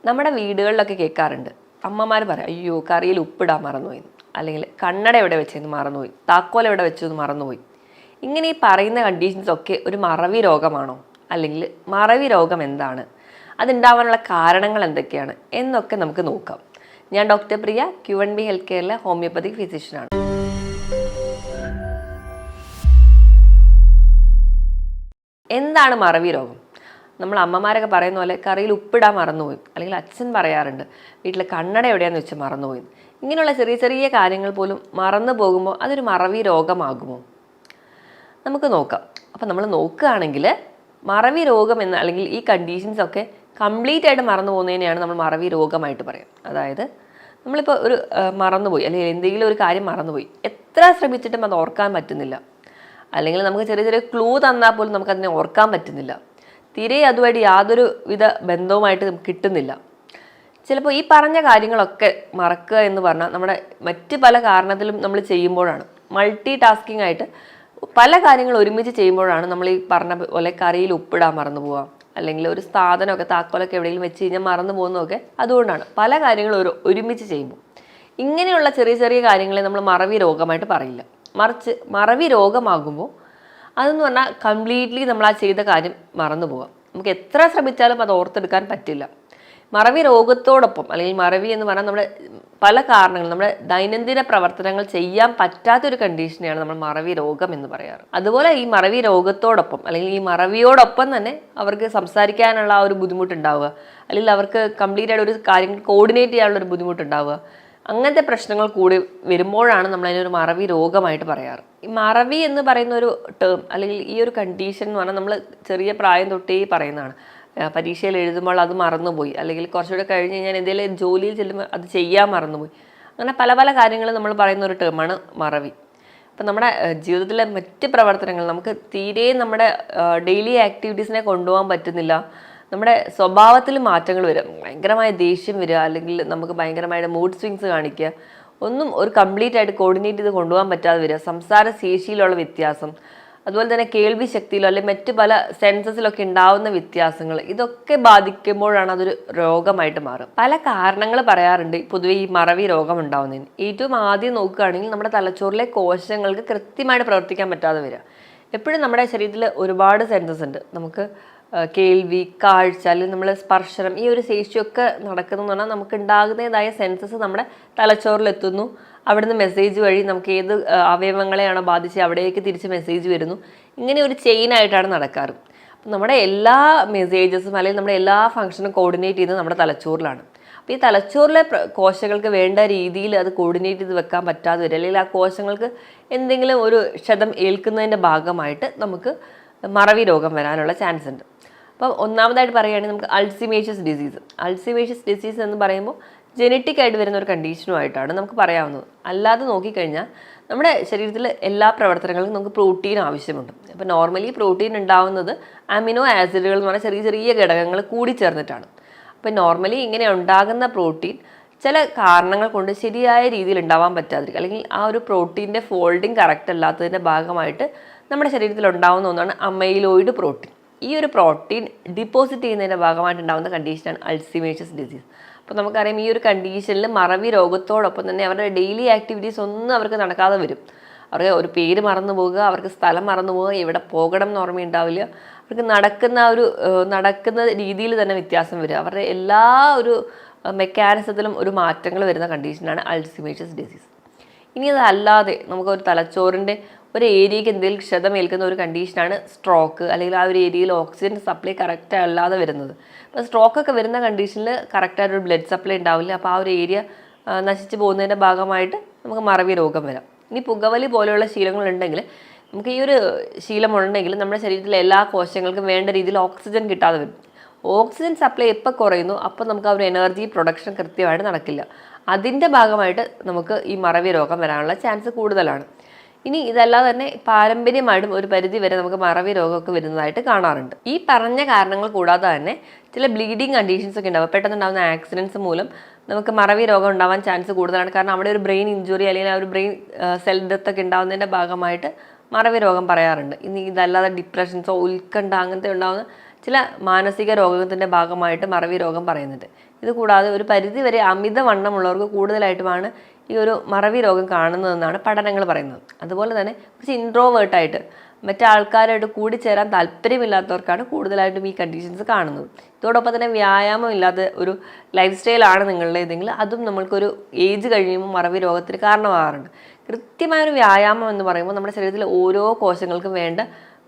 നമ്മുടെ വീടുകളിലൊക്കെ കേൾക്കാറുണ്ട്. അമ്മമാർ പറയും, അയ്യോ കറിയിൽ ഉപ്പിടാൻ മറന്നുപോയി, അല്ലെങ്കിൽ കണ്ണട എവിടെ വെച്ചെന്ന് മറന്നുപോയി, താക്കോൽ എവിടെ വെച്ചെന്ന് മറന്നുപോയി. ഇങ്ങനെ ഈ പറയുന്ന കണ്ടീഷൻസ് ഒക്കെ ഒരു മറവി രോഗമാണോ? അല്ലെങ്കിൽ മറവി രോഗം എന്താണ്, അതുണ്ടാവാനുള്ള കാരണങ്ങൾ എന്തൊക്കെയാണ് എന്നൊക്കെ നമുക്ക് നോക്കാം. ഞാൻ ഡോക്ടർ പ്രിയ, Q&B ഹെൽത്ത് കെയറിലെ ഹോമിയോപ്പതിക് ഫിസിഷ്യനാണ്. എന്താണ് മറവി രോഗം? നമ്മൾ അമ്മമാരൊക്കെ പറയുന്ന പോലെ കറിയിൽ ഉപ്പിടാൻ മറന്നുപോയി, അല്ലെങ്കിൽ അച്ഛൻ പറയാറുണ്ട് വീട്ടിൽ കണ്ണട എവിടെയാണെന്ന് വെച്ച് മറന്നുപോയി. ഇങ്ങനെയുള്ള ചെറിയ ചെറിയ കാര്യങ്ങൾ പോലും മറന്നു പോകുമ്പോൾ അതൊരു മറവി രോഗമാകുമോ? നമുക്ക് നോക്കാം. അപ്പം നമ്മൾ നോക്കുകയാണെങ്കിൽ മറവി രോഗം എന്ന് അല്ലെങ്കിൽ ഈ കണ്ടീഷൻസ് ഒക്കെ കംപ്ലീറ്റ് ആയിട്ട് മറന്നു പോകുന്നതിനെയാണ് നമ്മൾ മറവി രോഗമായിട്ട് പറയും. അതായത് നമ്മളിപ്പോൾ ഒരു മറന്നുപോയി, അല്ലെങ്കിൽ എന്തെങ്കിലും ഒരു കാര്യം മറന്നുപോയി, എത്ര ശ്രമിച്ചിട്ടും അത് ഓർക്കാൻ പറ്റുന്നില്ല. അല്ലെങ്കിൽ നമുക്ക് ചെറിയ ചെറിയ ക്ലൂ തന്നാൽ പോലും നമുക്കതിനെ ഓർക്കാൻ പറ്റുന്നില്ല. തീരെ അതുമായിട്ട് യാതൊരു വിധ ബന്ധവുമായിട്ട് കിട്ടുന്നില്ല. ചിലപ്പോൾ ഈ പറഞ്ഞ കാര്യങ്ങളൊക്കെ മറക്കുക എന്ന് പറഞ്ഞാൽ നമ്മുടെ മറ്റ് പല കാരണത്തിലും നമ്മൾ ചെയ്യുമ്പോഴാണ്, മൾട്ടി ടാസ്കിങ് ആയിട്ട് പല കാര്യങ്ങൾ ഒരുമിച്ച് ചെയ്യുമ്പോഴാണ് നമ്മൾ ഈ പറഞ്ഞ പോലെ കറിയിൽ ഉപ്പിടാൻ മറന്നു പോവാം, അല്ലെങ്കിൽ ഒരു സാധനമൊക്കെ താക്കോലൊക്കെ എവിടെയെങ്കിലും വെച്ച് കഴിഞ്ഞാൽ മറന്നു പോകുന്നതൊക്കെ അതുകൊണ്ടാണ്. പല കാര്യങ്ങളും ഒരുമിച്ച് ചെയ്യുമ്പോൾ ഇങ്ങനെയുള്ള ചെറിയ ചെറിയ കാര്യങ്ങളെ നമ്മൾ മറവി രോഗമായിട്ട് പറയില്ല. മറിച്ച് മറവി രോഗമാകുമ്പോൾ അതെന്ന് പറഞ്ഞാൽ കംപ്ലീറ്റ്ലി നമ്മൾ ആ ചെയ്ത കാര്യം മറന്നു പോകാം. നമുക്ക് എത്ര ശ്രമിച്ചാലും അത് ഓർത്തെടുക്കാൻ പറ്റില്ല. മറവി രോഗത്തോടൊപ്പം, അല്ലെങ്കിൽ മറവി എന്ന് പറഞ്ഞാൽ നമ്മുടെ പല കാരണങ്ങൾ, നമ്മുടെ ദൈനംദിന പ്രവർത്തനങ്ങൾ ചെയ്യാൻ പറ്റാത്തൊരു കണ്ടീഷനെയാണ് നമ്മൾ മറവി രോഗം എന്ന് പറയാറ്. അതുപോലെ ഈ മറവി രോഗത്തോടൊപ്പം, അല്ലെങ്കിൽ ഈ മറവിയോടൊപ്പം തന്നെ അവർക്ക് സംസാരിക്കാനുള്ള ആ ഒരു ബുദ്ധിമുട്ടുണ്ടാവുക, അല്ലെങ്കിൽ അവർക്ക് കംപ്ലീറ്റ് ആയിട്ട് ഒരു കാര്യങ്ങൾ കോർഡിനേറ്റ് ചെയ്യാനുള്ള ഒരു ബുദ്ധിമുട്ടുണ്ടാവുക, അങ്ങനത്തെ പ്രശ്നങ്ങൾ കൂടി വരുമ്പോഴാണ് നമ്മൾ അതിനൊരു മറവി രോഗമായിട്ട് പറയാറ്. ഈ മറവി എന്ന് പറയുന്ന ഒരു ടേം, അല്ലെങ്കിൽ ഈ ഒരു കണ്ടീഷൻ എന്ന് പറഞ്ഞാൽ നമ്മൾ ചെറിയ പ്രായം തൊട്ടേ പറയുന്നതാണ്. പരീക്ഷയിൽ എഴുതുമ്പോൾ അത് മറന്നുപോയി, അല്ലെങ്കിൽ കുറച്ചുകൂടെ കഴിഞ്ഞ് കഴിഞ്ഞാൽ എന്തെങ്കിലും ജോലിയിൽ ചെല്ലുമ്പോൾ അത് ചെയ്യാൻ മറന്നുപോയി, അങ്ങനെ പല പല കാര്യങ്ങൾ നമ്മൾ പറയുന്ന ഒരു ടേമാണ് മറവി. അപ്പം നമ്മുടെ ജീവിതത്തിലെ മറ്റ് പ്രവർത്തനങ്ങൾ നമുക്ക് തീരെ നമ്മുടെ ഡെയിലി ആക്ടിവിറ്റീസിനെ കൊണ്ടുപോകാൻ പറ്റുന്നില്ല. നമ്മുടെ സ്വഭാവത്തിൽ മാറ്റങ്ങൾ വരിക, ഭയങ്കരമായ ദേഷ്യം വരിക, അല്ലെങ്കിൽ നമുക്ക് ഭയങ്കരമായിട്ട് മൂഡ് സ്വിങ്സ് കാണിക്കുക, ഒന്നും ഒരു കംപ്ലീറ്റ് ആയിട്ട് കോർഡിനേറ്റ് ചെയ്ത് കൊണ്ടുപോകാൻ പറ്റാതെ വരിക, സംസാര ശേഷിയിലുള്ള വ്യത്യാസം, അതുപോലെ തന്നെ കേൾവി ശക്തിയിലോ അല്ലെങ്കിൽ മറ്റ് പല സെൻസസിലൊക്കെ ഉണ്ടാവുന്ന വ്യത്യാസങ്ങൾ, ഇതൊക്കെ ബാധിക്കുമ്പോഴാണ് അതൊരു രോഗമായിട്ട് മാറും. പല കാരണങ്ങൾ പറയാറുണ്ട് പൊതുവെ ഈ മറവി രോഗം ഉണ്ടാവുന്നതിന്. ഏറ്റവും ആദ്യം നോക്കുകയാണെങ്കിൽ നമ്മുടെ തലച്ചോറിലെ കോശങ്ങൾക്ക് കൃത്യമായിട്ട് പ്രവർത്തിക്കാൻ പറ്റാതെ വരിക. എപ്പോഴും നമ്മുടെ ശരീരത്തിൽ ഒരുപാട് സെൻസസ് ഉണ്ട്. നമുക്ക് കേൾവി, കാഴ്ച, അല്ലെങ്കിൽ നമ്മൾ സ്പർശനം, ഈ ഒരു ശേഷിയൊക്കെ നടക്കുന്നതെന്ന് പറഞ്ഞാൽ നമുക്ക് ഉണ്ടാകുന്നതായ സെൻസസ് നമ്മുടെ തലച്ചോറിലെത്തുന്നു. അവിടുന്ന് മെസ്സേജ് വഴി നമുക്ക് ഏത് അവയവങ്ങളെയാണോ ബാധിച്ച് അവിടേക്ക് തിരിച്ച് മെസ്സേജ് വരുന്നു. ഇങ്ങനെ ഒരു ചെയിനായിട്ടാണ് നടക്കാറ്. അപ്പം നമ്മുടെ എല്ലാ മെസ്സേജസും അല്ലെങ്കിൽ നമ്മുടെ എല്ലാ ഫംഗ്ഷനും കോർഡിനേറ്റ് ചെയ്യുന്നത് നമ്മുടെ തലച്ചോറിലാണ്. അപ്പോൾ ഈ തലച്ചോറിലെ കോശങ്ങൾക്ക് വേണ്ട രീതിയിൽ അത് കോർഡിനേറ്റ് ചെയ്ത് വെക്കാൻ പറ്റാതെ വരും, അല്ലെങ്കിൽ ആ കോശങ്ങൾക്ക് എന്തെങ്കിലും ഒരു ക്ഷതം ഏൽക്കുന്നതിൻ്റെ ഭാഗമായിട്ട് നമുക്ക് മറവി രോഗം വരാനുള്ള ചാൻസ് ഉണ്ട്. അപ്പോൾ ഒന്നാമതായിട്ട് പറയുകയാണെങ്കിൽ നമുക്ക് അൾസിമേഷ്യസ് ഡിസീസ് എന്ന് പറയുമ്പോൾ ജനറ്റിക് ആയിട്ട് വരുന്ന ഒരു കണ്ടീഷനുമായിട്ടാണ് നമുക്ക് പറയാവുന്നത്. അല്ലാതെ നോക്കിക്കഴിഞ്ഞാൽ നമ്മുടെ ശരീരത്തിൽ എല്ലാ പ്രവർത്തനങ്ങൾക്കും നമുക്ക് പ്രോട്ടീൻ ആവശ്യമുണ്ട്. അപ്പോൾ നോർമലി പ്രോട്ടീൻ ഉണ്ടാവുന്നത് അമിനോ ആസിഡുകൾ എന്ന് പറഞ്ഞാൽ ചെറിയ ചെറിയ ഘടകങ്ങൾ കൂടിച്ചേർന്നിട്ടാണ്. അപ്പോൾ നോർമലി ഇങ്ങനെ ഉണ്ടാകുന്ന പ്രോട്ടീൻ ചില കാരണങ്ങൾ കൊണ്ട് ശരിയായ രീതിയിൽ ഉണ്ടാവാൻ പറ്റാതിരിക്കും, അല്ലെങ്കിൽ ആ ഒരു പ്രോട്ടീൻ്റെ ഫോൾഡിങ് കറക്റ്റ് അല്ലാത്തതിൻ്റെ ഭാഗമായിട്ട് നമ്മുടെ ശരീരത്തിൽ ഉണ്ടാകുന്ന ഒന്നാണ് അമൈലോയിഡ് പ്രോട്ടീൻ. ഈ ഒരു പ്രോട്ടീൻ ഡിപ്പോസിറ്റ് ചെയ്യുന്നതിൻ്റെ ഭാഗമായിട്ടുണ്ടാകുന്ന കണ്ടീഷനാണ് അൾസിമേഷ്യസ് ഡിസീസ്. അപ്പോൾ നമുക്കറിയാം ഈ ഒരു കണ്ടീഷനിൽ മറവി രോഗത്തോടൊപ്പം തന്നെ അവരുടെ ഡെയിലി ആക്ടിവിറ്റീസ് ഒന്നും അവർക്ക് നടക്കാതെ വരും. അവർക്ക് ഒരു പേര് മറന്നു പോകുക, അവർക്ക് സ്ഥലം മറന്നു പോകുക, എവിടെ പോകണം എന്ന് ഓർമ്മയുണ്ടാവില്ല, അവർക്ക് നടക്കുന്ന രീതിയിൽ തന്നെ വ്യത്യാസം വരിക, അവരുടെ എല്ലാ ഒരു മെക്കാനിസത്തിലും ഒരു മാറ്റങ്ങൾ വരുന്ന കണ്ടീഷനാണ് അൾസിമേഷ്യസ് ഡിസീസ്. ഇനി അതല്ലാതെ നമുക്കൊരു തലച്ചോറിൻ്റെ ഒരു ഏരിയയ്ക്ക് എന്തെങ്കിലും ക്ഷതമേൽക്കുന്ന ഒരു കണ്ടീഷനാണ് സ്ട്രോക്ക്, അല്ലെങ്കിൽ ആ ഒരു ഏരിയയിൽ ഓക്സിജൻ സപ്ലൈ കറക്റ്റ് അല്ലാതെ വരുന്നത്. അപ്പോൾ സ്ട്രോക്കൊക്കെ വരുന്ന കണ്ടീഷനിൽ കറക്റ്റായിട്ടൊരു ബ്ലഡ് സപ്ലൈ ഉണ്ടാവില്ല. അപ്പോൾ ആ ഒരു ഏരിയ നശിച്ചു പോകുന്നതിൻ്റെ ഭാഗമായിട്ട് നമുക്ക് മറവി രോഗം വരാം. ഇനി പുകവലി പോലെയുള്ള ശീലങ്ങളുണ്ടെങ്കിൽ, നമുക്ക് ഈ ഒരു ശീലമുണ്ടെങ്കിൽ നമ്മുടെ ശരീരത്തിലെ എല്ലാ കോശങ്ങൾക്കും വേണ്ട രീതിയിൽ ഓക്സിജൻ കിട്ടാതെ വരും. ഓക്സിജൻ സപ്ലൈ എപ്പോൾ കുറയുന്നു അപ്പോൾ നമുക്ക് ആ ഒരു എനർജി പ്രൊഡക്ഷൻ കൃത്യമായിട്ട് നടക്കില്ല. അതിൻ്റെ ഭാഗമായിട്ട് നമുക്ക് ഈ മറവി രോഗം വരാനുള്ള ചാൻസ് കൂടുതലാണ്. ഇനി ഇതല്ലാതെ തന്നെ പാരമ്പര്യമായിട്ടും ഒരു പരിധി വരെ നമുക്ക് മറവി രോഗമൊക്കെ വരുന്നതായിട്ട് കാണാറുണ്ട്. ഈ പറഞ്ഞ കാരണങ്ങൾ കൂടാതെ തന്നെ ചില ബ്ലീഡിങ് കണ്ടീഷൻസ് ഒക്കെ ഉണ്ടാവും. പെട്ടെന്നുണ്ടാകുന്ന ആക്സിഡൻസ് മൂലം നമുക്ക് മറവി രോഗം ഉണ്ടാവാൻ ചാൻസ് കൂടുതലാണ്. കാരണം അവിടെ ഒരു ബ്രെയിൻ ഇഞ്ചുറി അല്ലെങ്കിൽ ആ ഒരു ബ്രെയിൻ സെൽ ഡെത്ത് ഒക്കെ ഉണ്ടാകുന്നതിൻ്റെ ഭാഗമായിട്ട് മറവി രോഗം പറയാറുണ്ട്. ഇനി ഇതല്ലാതെ ഡിപ്രഷൻസോ ഉത്കണ്ഠ അങ്ങനത്തെ ഉണ്ടാകുന്ന ചില മാനസിക രോഗത്തിൻ്റെ ഭാഗമായിട്ട് മറവി രോഗം പറയുന്നുണ്ട്. ഇത് കൂടാതെ ഒരു പരിധിവരെ അമിതവണ്ണമുള്ളവർക്ക് കൂടുതലായിട്ടുമാണ് ഈ ഒരു മറവി രോഗം കാണുന്നതെന്നാണ് പഠനങ്ങൾ പറയുന്നത്. അതുപോലെ തന്നെ കുറച്ച് ഇൻട്രോവേർട്ടായിട്ട് മറ്റാൾക്കാരായിട്ട് കൂടിച്ചേരാൻ താല്പര്യമില്ലാത്തവർക്കാണ് കൂടുതലായിട്ടും ഈ കണ്ടീഷൻസ് കാണുന്നത്. ഇതോടൊപ്പം തന്നെ വ്യായാമം ഇല്ലാത്ത ഒരു ലൈഫ് സ്റ്റൈലാണ് നിങ്ങളുടേതെങ്കിൽ അതും നമ്മൾക്കൊരു ഏജ് കഴിയുമ്പോൾ മറവി രോഗത്തിന് കാരണമാകാറുണ്ട്. കൃത്യമായൊരു വ്യായാമം എന്ന് പറയുമ്പോൾ നമ്മുടെ ശരീരത്തിലെ ഓരോ കോശങ്ങൾക്കും വേണ്ട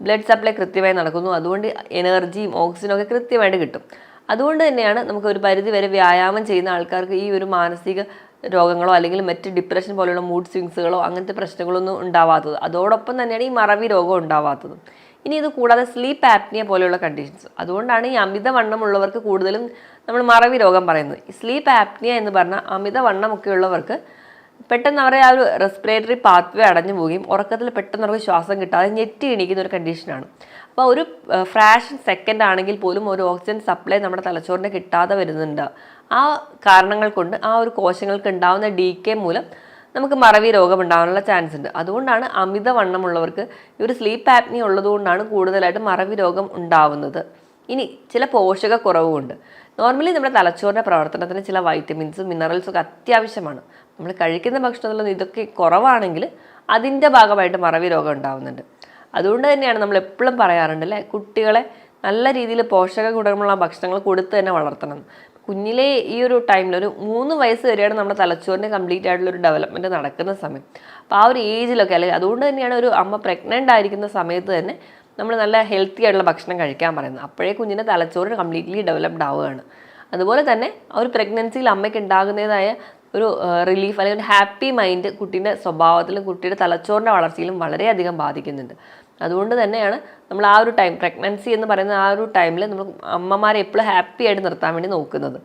ബ്ലഡ് സപ്ലൈ കൃത്യമായി നടക്കുന്നു. അതുകൊണ്ട് എനർജിയും ഓക്സിജനും ഒക്കെ കൃത്യമായിട്ട് കിട്ടും. അതുകൊണ്ട് തന്നെയാണ് നമുക്ക് ഒരു പരിധി വരെ വ്യായാമം ചെയ്യുന്ന ആൾക്കാർക്ക് ഈ ഒരു മാനസിക രോഗങ്ങളോ അല്ലെങ്കിൽ മറ്റ് ഡിപ്രഷൻ പോലെയുള്ള മൂഡ് സ്വിങ്സുകളോ അങ്ങനത്തെ പ്രശ്നങ്ങളൊന്നും ഉണ്ടാവാത്തത്. അതോടൊപ്പം തന്നെയാണ് ഈ മറവി രോഗം ഉണ്ടാവാത്തത്. ഇനി ഇത് കൂടാതെ സ്ലീപ്പ് ആപ്നിയ പോലെയുള്ള കണ്ടീഷൻസ്, അതുകൊണ്ടാണ് ഈ അമിതവണ്ണമുള്ളവർക്ക് കൂടുതലും നമ്മൾ മറവി രോഗം പറയുന്നത്. ഈ സ്ലീപ്പ് ആപ്നിയ എന്ന് പറഞ്ഞാൽ അമിതവണ്ണമൊക്കെ ഉള്ളവർക്ക് പെട്ടെന്ന് അവരെ ആ ഒരു റെസ്പിറേറ്ററി പാത്വേ അടഞ്ഞു പോവുകയും ഉറക്കത്തിൽ പെട്ടെന്ന് അവർക്ക് ശ്വാസം കിട്ടാതെ ഞെട്ടി എണീക്കുന്ന ഒരു കണ്ടീഷനാണ്. അപ്പോൾ ഒരു ഫ്രാക്ഷൻ സെക്കൻഡ് ആണെങ്കിൽ പോലും ഒരു ഓക്സിജൻ സപ്ലൈ നമ്മുടെ തലച്ചോറിന് കിട്ടാതെ വരുന്നുണ്ട്. ആ കാരണങ്ങൾ കൊണ്ട് ആ ഒരു കോശങ്ങൾക്ക് ഉണ്ടാകുന്ന ഡീകെ മൂലം നമുക്ക് മറവി രോഗം ഉണ്ടാകാനുള്ള ചാൻസ് ഉണ്ട്. അതുകൊണ്ടാണ് അമിതവണ്ണമുള്ളവർക്ക് ഈ ഒരു സ്ലീപ്പ് ആപ്നി ഉള്ളതുകൊണ്ടാണ് കൂടുതലായിട്ട് മറവി രോഗം ഉണ്ടാവുന്നത്. ഇനി ചില പോഷകക്കുറവുമുണ്ട്. നോർമലി നമ്മുടെ തലച്ചോറിൻ്റെ പ്രവർത്തനത്തിന് ചില വൈറ്റമിൻസും മിനറൽസും ഒക്കെ അത്യാവശ്യമാണ്. നമ്മൾ കഴിക്കുന്ന ഭക്ഷണത്തിലൊന്നും ഇതൊക്കെ കുറവാണെങ്കിൽ അതിൻ്റെ ഭാഗമായിട്ട് മറവി രോഗം ഉണ്ടാവുന്നുണ്ട്. അതുകൊണ്ട് തന്നെയാണ് നമ്മൾ എപ്പോഴും പറയാറുണ്ട് അല്ലേ, കുട്ടികളെ നല്ല രീതിയിൽ പോഷക ഗുണമുള്ള ഭക്ഷണങ്ങൾ കൊടുത്ത് തന്നെ വളർത്തണം. കുഞ്ഞിലെ ഈ ഒരു ടൈമിൽ ഒരു 3 വയസ്സ് വരെയാണ് നമ്മുടെ തലച്ചോറിൻ്റെ കംപ്ലീറ്റ് ആയിട്ടുള്ള ഒരു ഡെവലപ്മെൻറ്റ് നടക്കുന്ന സമയം. അപ്പോൾ ആ ഒരു ഏജിലൊക്കെ അല്ലെങ്കിൽ അതുകൊണ്ട് തന്നെയാണ് ഒരു അമ്മ പ്രഗ്നൻ്റ് ആയിരിക്കുന്ന സമയത്ത് തന്നെ നമ്മൾ നല്ല ഹെൽത്തി ആയിട്ടുള്ള ഭക്ഷണം കഴിക്കാൻ പറയുന്നത്. അപ്പോഴേ കുഞ്ഞിൻ്റെ തലച്ചോറ് കംപ്ലീറ്റ്ലി ഡെവലപ്ഡ് ആവുകയാണ്. അതുപോലെ തന്നെ ആ ഒരു പ്രഗ്നൻസിയിൽ അമ്മയ്ക്ക് ഉണ്ടാകുന്നതായ ഒരു റിലീഫ് അല്ലെങ്കിൽ ഒരു ഹാപ്പി മൈൻഡ് കുട്ടീൻ്റെ സ്വഭാവത്തിലും കുട്ടിയുടെ തലച്ചോറിൻ്റെ വളർച്ചയിലും വളരെയധികം ബാധിക്കുന്നുണ്ട്. അതുകൊണ്ട് തന്നെയാണ് നമ്മൾ ആ ഒരു ടൈം പ്രഗ്നൻസി എന്ന് പറയുന്ന ആ ഒരു ടൈമിൽ നമ്മൾ അമ്മമാരെ എപ്പോഴും ഹാപ്പി ആയിട്ട് നിർത്താൻ വേണ്ടി നോക്കുന്നത്.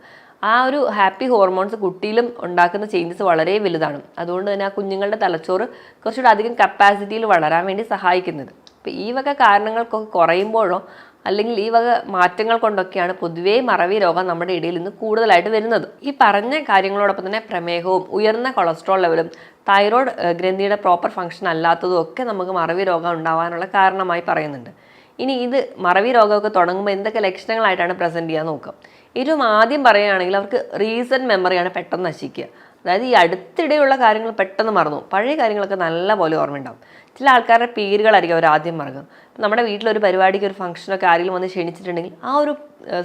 ആ ഒരു ഹാപ്പി ഹോർമോൺസ് കുട്ടിയിലും ഉണ്ടാക്കുന്ന ചേഞ്ചസ് വളരെ വലുതാണ്. അതുകൊണ്ട് തന്നെ ആ കുഞ്ഞുങ്ങളുടെ തലച്ചോറ് കുറച്ചുകൂടി അധികം കപ്പാസിറ്റിയിൽ വളരാൻ വേണ്ടി സഹായിക്കുന്നത്. അപ്പോൾ ഈ വക കാരണങ്ങൾക്കൊക്കെ കുറയുമ്പോഴോ അല്ലെങ്കിൽ ഈ വക മാറ്റങ്ങൾ കൊണ്ടൊക്കെയാണ് പൊതുവേ മറവി രോഗം നമ്മുടെ ഇടയിൽ നിന്ന് കൂടുതലായിട്ട് വരുന്നത്. ഈ പറഞ്ഞ കാര്യങ്ങളോടൊപ്പം തന്നെ പ്രമേഹവും ഉയർന്ന കൊളസ്ട്രോൾ ലെവലും തൈറോയ്ഡ് ഗ്രന്ഥിയുടെ പ്രോപ്പർ ഫംഗ്ഷൻ അല്ലാത്തതും ഒക്കെ നമുക്ക് മറവി രോഗം ഉണ്ടാവാനുള്ള കാരണമായി പറയുന്നുണ്ട്. ഇനി ഇത് മറവി രോഗമൊക്കെ തുടങ്ങുമ്പോൾ എന്തൊക്കെ ലക്ഷണങ്ങളായിട്ടാണ് പ്രസൻറ്റ് ചെയ്യാൻ നോക്കുക. ഏറ്റവും ആദ്യം പറയുകയാണെങ്കിൽ അവർക്ക് റീസെൻറ്റ് മെമ്മറിയാണ് പെട്ടെന്ന് നശിക്കുക. അതായത് ഈ അടുത്തിടെയുള്ള കാര്യങ്ങൾ പെട്ടെന്ന് മറന്നു, പഴയ കാര്യങ്ങളൊക്കെ നല്ല പോലെ ഓർമ്മയുണ്ടാവും. ചില ആൾക്കാരുടെ പേരുകളായിരിക്കും അവർ ആദ്യം മറക്കുക. നമ്മുടെ വീട്ടിലൊരു പരിപാടിക്ക് ഒരു ഫംഗ്ഷനൊക്കെ ആരെങ്കിലും വന്ന് ക്ഷണിച്ചിട്ടുണ്ടെങ്കിൽ ആ ഒരു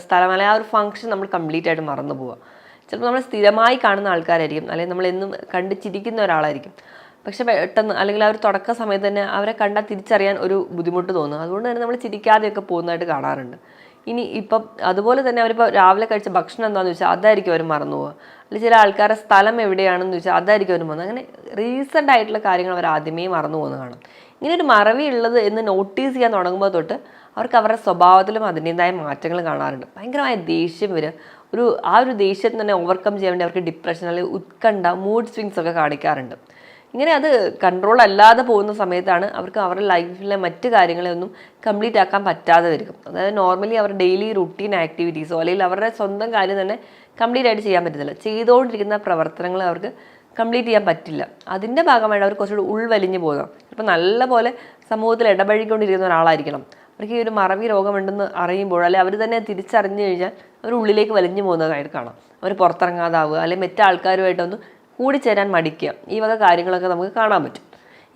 സ്ഥലം അല്ലെങ്കിൽ ആ ഒരു ഫംഗ്ഷൻ നമ്മൾ കംപ്ലീറ്റ് ആയിട്ട് മറന്നു പോവുക. ചിലപ്പോൾ നമ്മൾ സ്ഥിരമായി കാണുന്ന ആൾക്കാരായിരിക്കും, അല്ലെങ്കിൽ നമ്മൾ എന്നും കണ്ട് ചിരിക്കുന്ന ഒരാളായിരിക്കും. പക്ഷെ പെട്ടെന്ന് അല്ലെങ്കിൽ ആ ഒരു തുടക്ക സമയത്ത് തന്നെ അവരെ കണ്ടാൽ തിരിച്ചറിയാൻ ഒരു ബുദ്ധിമുട്ട് തോന്നും. അതുകൊണ്ട് തന്നെ നമ്മൾ ചിരിക്കാതെയൊക്കെ പോകുന്നതായിട്ട് കാണാറുണ്ട്. ഇനി ഇപ്പം അതുപോലെ തന്നെ അവരിപ്പോൾ രാവിലെ കഴിച്ച ഭക്ഷണം എന്താണെന്ന് ചോദിച്ചാൽ അതായിരിക്കും അവർ മറന്നു പോവുക. അല്ലെങ്കിൽ ചില ആൾക്കാരുടെ സ്ഥലം എവിടെയാണെന്ന് ചോദിച്ചാൽ അതായിരിക്കും അവർ മറന്നു. അങ്ങനെ റീസെൻ്റ് ആയിട്ടുള്ള കാര്യങ്ങൾ അവർ ആദ്യമേ മറന്നു പോകുന്നത് കാണാം. ഇങ്ങനെ ഒരു മറവി ഉള്ളത് എന്ന് നോട്ടീസ് ചെയ്യാൻ തുടങ്ങുമ്പോൾ തൊട്ട് അവർക്ക് അവരുടെ സ്വഭാവത്തിലും അതിൻ്റെതായ മാറ്റങ്ങൾ കാണാറുണ്ട്. ഭയങ്കരമായ ദേഷ്യം വരിക, ആ ഒരു ദേഷ്യത്തിന് തന്നെ ഓവർകം ചെയ്യാൻ വേണ്ടി അവർക്ക് ഡിപ്രഷൻ അല്ലെങ്കിൽ ഉത്കണ്ഠ, മൂഡ് സ്വിങ്സ് ഒക്കെ കാണിക്കാറുണ്ട്. ഇങ്ങനെ അത് കൺട്രോൾ അല്ലാതെ പോകുന്ന സമയത്താണ് അവർക്ക് അവരുടെ ലൈഫിലെ മറ്റ് കാര്യങ്ങളെ ഒന്നും കംപ്ലീറ്റ് ആക്കാൻ പറ്റാതെ വരും. അതായത് നോർമലി അവർ ഡെയിലി റുട്ടീൻ ആക്ടിവിറ്റീസോ അല്ലെങ്കിൽ അവരുടെ സ്വന്തം കാര്യം തന്നെ കംപ്ലീറ്റ് ആയിട്ട് ചെയ്യാൻ പറ്റത്തില്ല. ചെയ്തുകൊണ്ടിരിക്കുന്ന പ്രവർത്തനങ്ങൾ അവർക്ക് കംപ്ലീറ്റ് ചെയ്യാൻ പറ്റില്ല. അതിൻ്റെ ഭാഗമായിട്ട് അവർ കുറച്ചുകൂടി ഉൾവലിഞ്ഞു പോകുക. ഇപ്പോൾ നല്ല പോലെ സമൂഹത്തിൽ ഇടപഴകിക്കൊണ്ടിരിക്കുന്ന ഒരാളായിരിക്കണം. അവർക്ക് ഈ ഒരു മറവി രോഗമുണ്ടെന്ന് അറിയുമ്പോൾ അല്ലെങ്കിൽ അവർ തന്നെ തിരിച്ചറിഞ്ഞു കഴിഞ്ഞാൽ അവർ ഉള്ളിലേക്ക് വലിഞ്ഞു പോകുന്നതായിട്ട് കാണാം. അവർ പുറത്തിറങ്ങാതാവുക അല്ലെങ്കിൽ മറ്റു ആൾക്കാരുമായിട്ടൊന്ന് കൂടിച്ചേരാൻ മടിക്കുക, ഈ വക കാര്യങ്ങളൊക്കെ നമുക്ക് കാണാൻ പറ്റും.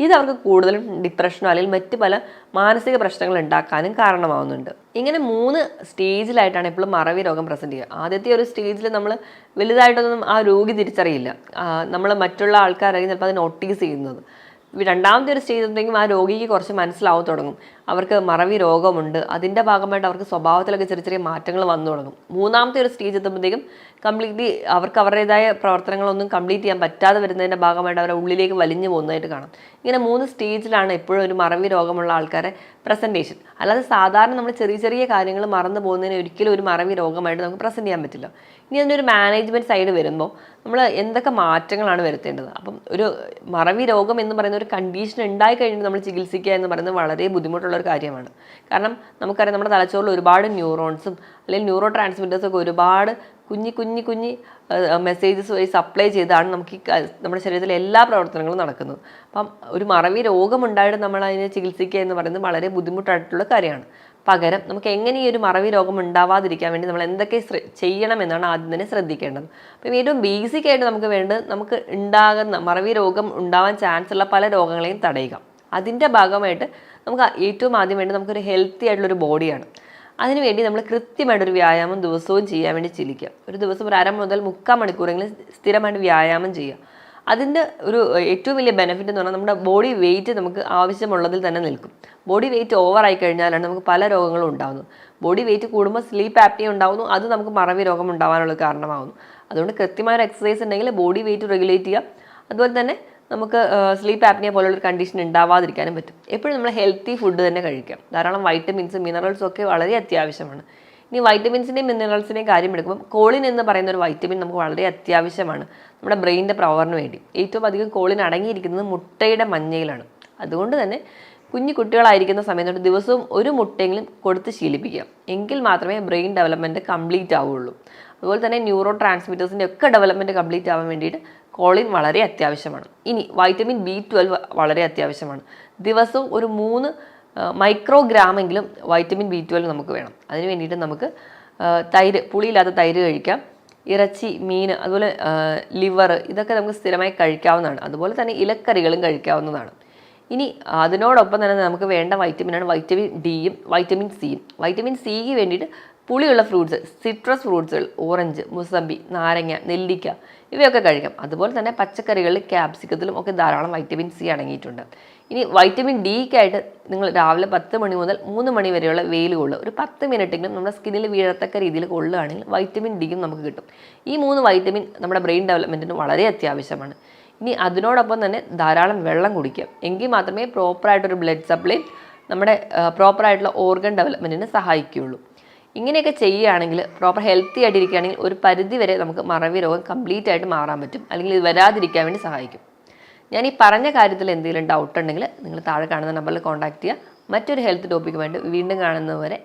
ഇത് അവർക്ക് കൂടുതലും ഡിപ്രഷനോ അല്ലെങ്കിൽ മറ്റ് പല മാനസിക പ്രശ്നങ്ങൾ ഉണ്ടാക്കാനും കാരണമാവുന്നുണ്ട്. ഇങ്ങനെ 3 സ്റ്റേജിലായിട്ടാണ് എപ്പോഴും മറവി രോഗം പ്രസൻറ്റ് ചെയ്യുക. ആദ്യത്തെ ഒരു സ്റ്റേജിൽ നമ്മൾ വലുതായിട്ടൊന്നും ആ രോഗി തിരിച്ചറിയില്ല. നമ്മൾ മറ്റുള്ള ആൾക്കാരായിരിക്കും ചിലപ്പോൾ അത് നോട്ടീസ് ചെയ്യുന്നത്. രണ്ടാമത്തെ ഒരു സ്റ്റേജ് ഉണ്ടെങ്കിൽ ആ രോഗിക്ക് കുറച്ച് മനസ്സിലാവും തുടങ്ങും, അവർക്ക് മറവി രോഗമുണ്ട്. അതിൻ്റെ ഭാഗമായിട്ട് അവർക്ക് സ്വഭാവത്തിലൊക്കെ ചെറിയ ചെറിയ മാറ്റങ്ങൾ വന്നു തുടങ്ങും. മൂന്നാമത്തെ ഒരു സ്റ്റേജ് എത്തുമ്പോഴത്തേക്കും കംപ്ലീറ്റ്ലി അവർക്ക് അവരുടേതായ പ്രവർത്തനങ്ങളൊന്നും കംപ്ലീറ്റ് ചെയ്യാൻ പറ്റാതെ വരുന്നതിൻ്റെ ഭാഗമായിട്ട് അവരുടെ ഉള്ളിലേക്ക് വലിഞ്ഞു പോകുന്നതായിട്ട് കാണാം. ഇങ്ങനെ 3 സ്റ്റേജിലാണ് എപ്പോഴും ഒരു മറവി രോഗമുള്ള ആൾക്കാരെ പ്രസൻറ്റേഷൻ. അല്ലാതെ സാധാരണ നമ്മൾ ചെറിയ ചെറിയ കാര്യങ്ങൾ മറന്നു പോകുന്നതിന് ഒരിക്കലും ഒരു മറവി രോഗമായിട്ട് നമുക്ക് പ്രസൻറ്റ് ചെയ്യാൻ പറ്റില്ല. ഇനി അതിൻ്റെ ഒരു മാനേജ്മെൻറ്റ് സൈഡ് വരുമ്പോൾ നമ്മൾ എന്തൊക്കെ മാറ്റങ്ങളാണ് വരുത്തേണ്ടത്. അപ്പം ഒരു മറവി രോഗം എന്ന് പറയുന്ന ഒരു കണ്ടീഷൻ ഉണ്ടായി കഴിഞ്ഞിട്ട് നമ്മൾ ചികിത്സിക്കുക എന്ന് പറയുന്നത് വളരെ ബുദ്ധിമുട്ടുള്ളൊരു കാര്യമാണ്. കാരണം നമുക്കറിയാം നമ്മുടെ തലച്ചോറിൽ ഒരുപാട് ന്യൂറോൺസും അല്ലെങ്കിൽ ന്യൂറോ ട്രാൻസ്മിറ്റേഴ്സൊക്കെ ഒരുപാട് കുഞ്ഞി മെസ്സേജസ് വഴി സപ്ലൈ ചെയ്താണ് നമുക്ക് നമ്മുടെ ശരീരത്തിലെ എല്ലാ പ്രവർത്തനങ്ങളും നടക്കുന്നത്. അപ്പം ഒരു മറവി രോഗമുണ്ടായിട്ട് നമ്മൾ അതിനെ ചികിത്സിക്കുക എന്ന് പറയുന്നത് വളരെ ബുദ്ധിമുട്ടായിട്ടുള്ള കാര്യമാണ്. പകരം നമുക്ക് എങ്ങനെ ഈ ഒരു മറവി രോഗം ഉണ്ടാവാതിരിക്കാൻ വേണ്ടി നമ്മൾ എന്തൊക്കെ ചെയ്യണമെന്നാണ് ആദ്യം തന്നെ ശ്രദ്ധിക്കേണ്ടത്. അപ്പം ഏറ്റവും ബേസിക് ആയിട്ട് നമുക്ക് വേണ്ടത് നമുക്ക് ഉണ്ടാകുന്ന മറവി രോഗം ഉണ്ടാവാൻ ചാൻസ് ഉള്ള പല രോഗങ്ങളെയും തടയുക. അതിൻ്റെ ഭാഗമായിട്ട് നമുക്ക് ഏറ്റവും ആദ്യം വേണ്ടത് നമുക്കൊരു ഹെൽത്തി ആയിട്ടുള്ളൊരു ബോഡിയാണ്. അതിനുവേണ്ടി നമ്മൾ കൃത്യമായിട്ടൊരു വ്യായാമം ദിവസവും ചെയ്യാൻ വേണ്ടി ചിന്തിക്കുക. ഒരു ദിവസം ഒരു 1/2 മുതൽ 3/4 മണിക്കൂറെങ്കിലും സ്ഥിരമായിട്ട് വ്യായാമം ചെയ്യുക. അതിൻ്റെ ഒരു ഏറ്റവും വലിയ ബെനിഫിറ്റ് എന്ന് പറഞ്ഞാൽ നമ്മുടെ ബോഡി വെയിറ്റ് നമുക്ക് ആവശ്യമുള്ളതിൽ തന്നെ നിൽക്കും. ബോഡി വെയിറ്റ് ഓവറായി കഴിഞ്ഞാലാണ് നമുക്ക് പല രോഗങ്ങളും ഉണ്ടാകുന്നത്. ബോഡി വെയിറ്റ് കൂടുമ്പോൾ സ്ലീപ്പ് ആപ്നിയ ഉണ്ടാകുന്നു, അത് നമുക്ക് മറവി രോഗം ഉണ്ടാകാനുള്ള കാരണമാകുന്നു. അതുകൊണ്ട് കൃത്യമായ ഒരു എക്സസൈസ് ഉണ്ടെങ്കിൽ ബോഡി വെയിറ്റ് റെഗുലേറ്റ് ചെയ്യുക. അതുപോലെ തന്നെ നമുക്ക് സ്ലീപ്പ് ആപ്നിയ പോലുള്ളൊരു കണ്ടീഷൻ ഉണ്ടാവാതിരിക്കാനും പറ്റും. എപ്പോഴും നമ്മൾ ഹെൽത്തി ഫുഡ് തന്നെ കഴിക്കാം. ധാരാളം വൈറ്റമിൻസും മിനറൽസും ഒക്കെ വളരെ അത്യാവശ്യമാണ്. ഇനി വൈറ്റമിൻസിൻ്റെയും മിനറൽസിൻ്റെയും കാര്യം എടുക്കുമ്പോൾ കോളിൻ എന്ന് പറയുന്ന ഒരു വൈറ്റമിൻ നമുക്ക് വളരെ അത്യാവശ്യമാണ് നമ്മുടെ ബ്രെയിനിൻ്റെ പവറിന് വേണ്ടി. ഏറ്റവും അധികം കോളിൻ അടങ്ങിയിരിക്കുന്നത് മുട്ടയുടെ മഞ്ഞയിലാണ്. അതുകൊണ്ട് തന്നെ കുഞ്ഞു കുട്ടികളായിരിക്കുന്ന സമയത്ത് ദിവസവും ഒരു മുട്ടയെങ്കിലും കൊടുത്ത് ശീലിപ്പിക്കുക. എങ്കിൽ മാത്രമേ ബ്രെയിൻ ഡെവലപ്മെൻറ്റ് കംപ്ലീറ്റ് ആവുകയുള്ളൂ. അതുപോലെ തന്നെ ന്യൂറോ ട്രാൻസ്മിറ്റേഴ്സിൻ്റെ ഒക്കെ ഡെവലപ്മെൻറ്റ് കംപ്ലീറ്റ് ആവാൻ വേണ്ടിയിട്ട് കോളിൻ വളരെ അത്യാവശ്യമാണ്. ഇനി വൈറ്റമിൻ B12 വളരെ അത്യാവശ്യമാണ്. ദിവസവും ഒരു 3 മൈക്രോഗ്രാമെങ്കിലും വൈറ്റമിൻ B12 നമുക്ക് വേണം. അതിന് വേണ്ടിയിട്ട് നമുക്ക് തൈര്, പുളിയില്ലാത്ത തൈര് കഴിക്കാം. ഇറച്ചി, മീൻ, അതുപോലെ ലിവർ, ഇതൊക്കെ നമുക്ക് സ്ഥിരമായി കഴിക്കാവുന്നതാണ്. അതുപോലെ തന്നെ ഇലക്കറികളും കഴിക്കാവുന്നതാണ്. ഇനി അതിനോടൊപ്പം തന്നെ നമുക്ക് വേണ്ട വൈറ്റമിനാണ് വൈറ്റമിൻ ഡിയും വൈറ്റമിൻ സിയും. വൈറ്റമിൻ സിക്ക് വേണ്ടിയിട്ട് പുളിയുള്ള ഫ്രൂട്ട്സ്, സിട്രസ് ഫ്രൂട്ട്സുകൾ, ഓറഞ്ച്, മുസമ്പി, നാരങ്ങ, നെല്ലിക്ക ഇവയൊക്കെ കഴിക്കാം. അതുപോലെ തന്നെ പച്ചക്കറികളിൽ ക്യാപ്സിക്കത്തിലും ഒക്കെ ധാരാളം വൈറ്റമിൻ സി അടങ്ങിയിട്ടുണ്ട്. ഇനി വൈറ്റമിൻ ഡിക്കായിട്ട് നിങ്ങൾ രാവിലെ 10 മണി മുതൽ 3 മണി വരെയുള്ള വെയിൽ കൊള്ളുക. ഒരു 10 മിനിറ്റെങ്കിലും നമ്മുടെ സ്കിന്നിൽ വീഴത്തക്ക രീതിയിൽ കൊള്ളുകയാണെങ്കിൽ വൈറ്റമിൻ ഡിയും നമുക്ക് കിട്ടും. ഈ 3 വൈറ്റമിൻ നമ്മുടെ ബ്രെയിൻ ഡെവലപ്മെൻറ്റിന് വളരെ അത്യാവശ്യമാണ്. ഇനി അതിനോടൊപ്പം തന്നെ ധാരാളം വെള്ളം കുടിക്കുക. എങ്കിൽ മാത്രമേ പ്രോപ്പറായിട്ടൊരു ബ്ലഡ് സപ്ലൈ നമ്മുടെ പ്രോപ്പറായിട്ടുള്ള ഓർഗൻ ഡെവലപ്മെൻറ്റിന് സഹായിക്കുകയുള്ളൂ. ഇങ്ങനെയൊക്കെ ചെയ്യുകയാണെങ്കിൽ പ്രോപ്പർ ഹെൽത്തി ആയിട്ടിരിക്കുകയാണെങ്കിൽ ഒരു പരിധി വരെ നമുക്ക് മറവി രോഗം കംപ്ലീറ്റ് ആയിട്ട് മാറാൻ പറ്റും, അല്ലെങ്കിൽ ഇത് വരാതിരിക്കാൻ വേണ്ടി സഹായിക്കും. ഞാൻ ഈ പറഞ്ഞ കാര്യത്തിൽ എന്തെങ്കിലും ഡൗട്ട് ഉണ്ടെങ്കിൽ നിങ്ങൾ താഴെ കാണുന്ന നമ്പറിൽ കോൺടാക്ട് ചെയ്യുക. മറ്റൊരു ഹെൽത്ത് ടോപ്പിക്കുമായിട്ട് വീണ്ടും കാണുന്നതുവരെ